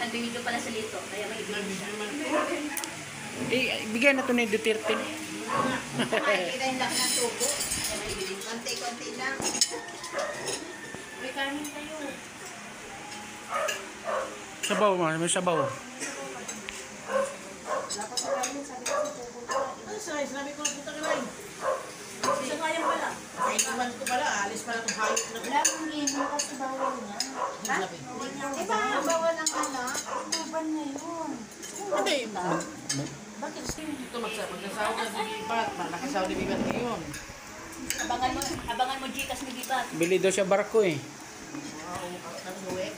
nagbibideo pala sa Lito, kaya may ibigay siya. Bigyan na ito ni Duterte. Makikita yung laki ng tubo. Konti-konti lang. May kanin tayo. Sabaw mo, may sabaw. Dapat sa kanin, sabi ko sa tubo. Sabi ko, puta ka rin. Isa kaya pala. Sa inuman ko pala, alis pala itong hayop na. Wala kang ino kasi bawal nga. Ha? Diba bawal ang anak? Tuban na yun. Hindi. Bakit ito magkasawa na dibibat? Nakasawa dibibat ngayon. Abangan mo Gcash ni Gibat. Bili daw siya barko eh. Wow, nag-uwi.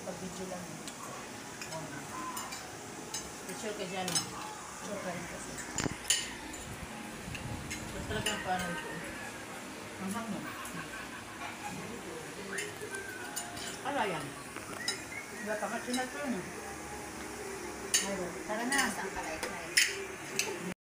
Pag-video lang. Picture ka dyan. Sure pa rin kasi. Ito talagang paano ito. Ang mo. Ano yan? Wala pa ka sinat yun. Tara na, saan ka like?